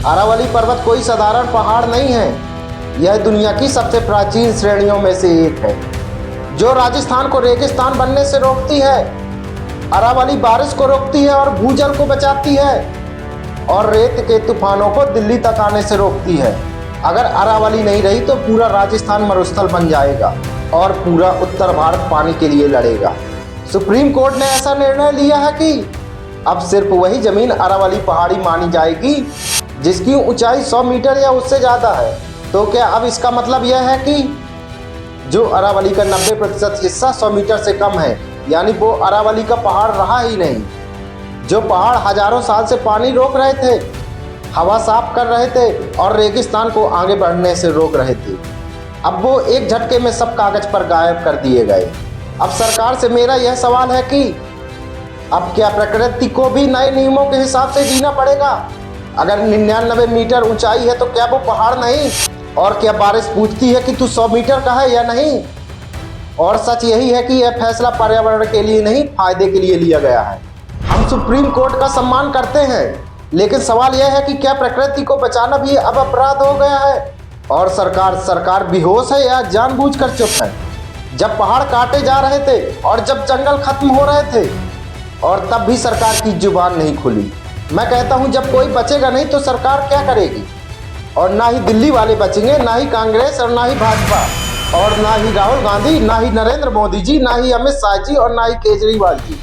अरावली पर्वत कोई साधारण पहाड़ नहीं है, यह दुनिया की सबसे प्राचीन श्रेणियों में से एक है, जो राजस्थान को रेगिस्तान बनने से रोकती है। अरावली बारिश को रोकती है और भूजल को बचाती है और रेत के तूफानों को दिल्ली तक आने से रोकती है। अगर अरावली नहीं रही तो पूरा राजस्थान मरुस्थल बन जाएगा और पूरा उत्तर भारत पानी के लिए लड़ेगा। सुप्रीम कोर्ट ने ऐसा निर्णय लिया है कि अब सिर्फ वही जमीन अरावली पहाड़ी मानी जाएगी जिसकी ऊंचाई 100 मीटर या उससे ज़्यादा है। तो क्या अब इसका मतलब यह है कि जो अरावली का 90% हिस्सा 100 मीटर से कम है, यानी वो अरावली का पहाड़ रहा ही नहीं। जो पहाड़ हजारों साल से पानी रोक रहे थे, हवा साफ कर रहे थे और रेगिस्तान को आगे बढ़ने से रोक रहे थे, अब वो एक झटके में सब कागज पर गायब कर दिए गए। अब सरकार से मेरा यह सवाल है कि अब क्या प्रकृति को भी नए नियमों के हिसाब से जीना पड़ेगा? अगर 99 मीटर ऊंचाई है तो क्या वो पहाड़ नहीं? और क्या बारिश पूछती है कि तू 100 मीटर का है या नहीं? और सच यही है कि यह फैसला पर्यावरण के लिए नहीं, फायदे के लिए लिया गया है। हम सुप्रीम कोर्ट का सम्मान करते हैं, लेकिन सवाल यह है कि क्या प्रकृति को बचाना भी अब अपराध हो गया है? और सरकार बेहोश है या जानबूझकर चुप है? जब पहाड़ काटे जा रहे थे और जब जंगल खत्म हो रहे थे, और तब भी सरकार की जुबान नहीं खुली। मैं कहता हूं, जब कोई बचेगा नहीं तो सरकार क्या करेगी? और ना ही दिल्ली वाले बचेंगे, ना ही कांग्रेस और ना ही भाजपा, और ना ही राहुल गांधी, ना ही नरेंद्र मोदी जी, ना ही अमित शाह जी और ना ही केजरीवाल जी।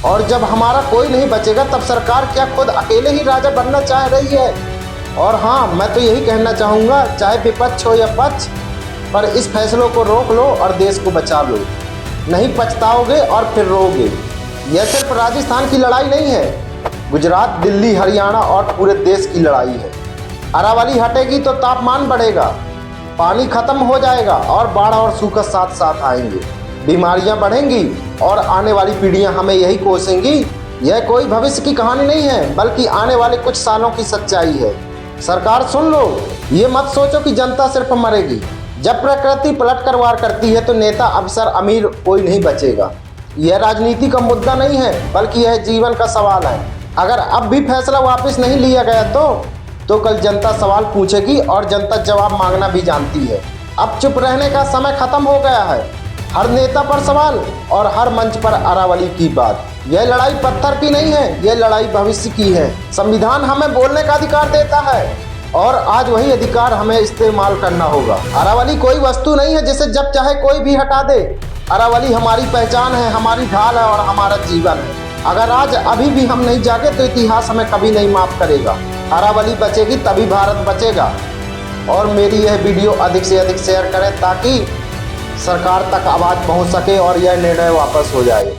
और जब हमारा कोई नहीं बचेगा तब सरकार क्या खुद अकेले ही राजा बनना चाह रही है? और हाँ, मैं तो यही कहना चाहूँगा, चाहे विपक्ष हो या पक्ष, पर इस फैसलों को रोक लो और देश को बचा लो। नहीं पछताओगे और फिर रोओगे। यह सिर्फ राजस्थान की लड़ाई नहीं है, गुजरात, दिल्ली, हरियाणा और पूरे देश की लड़ाई है। अरावली हटेगी तो तापमान बढ़ेगा, पानी खत्म हो जाएगा और बाढ़ और सूखा साथ साथ आएंगे, बीमारियां बढ़ेंगी और आने वाली पीढ़ियां हमें यही कोसेंगी। यह कोई भविष्य की कहानी नहीं है, बल्कि आने वाले कुछ सालों की सच्चाई है। सरकार सुन लो, ये मत सोचो कि जनता सिर्फ मरेगी। जब प्रकृति पलट कर वार करती है तो नेता, अफसर, अमीर कोई नहीं बचेगा। यह राजनीति का मुद्दा नहीं है, बल्कि यह जीवन का सवाल है। अगर अब भी फैसला वापस नहीं लिया गया तो कल जनता सवाल पूछेगी और जनता जवाब मांगना भी जानती है। अब चुप रहने का समय खत्म हो गया है। हर नेता पर सवाल और हर मंच पर अरावली की बात। यह लड़ाई पत्थर की नहीं है, यह लड़ाई भविष्य की है। संविधान हमें बोलने का अधिकार देता है और आज वही अधिकार हमें इस्तेमाल करना होगा। अरावली कोई वस्तु नहीं है जिसे जब चाहे कोई भी हटा दे। अरावली हमारी पहचान है, हमारी ढाल है और हमारा जीवन है। अगर आज अभी भी हम नहीं जागे तो इतिहास हमें कभी नहीं माफ करेगा। अरावली बचेगी तभी भारत बचेगा। और मेरी यह वीडियो अधिक से अधिक शेयर करें ताकि सरकार तक आवाज़ पहुंच सके और यह निर्णय वापस हो जाए।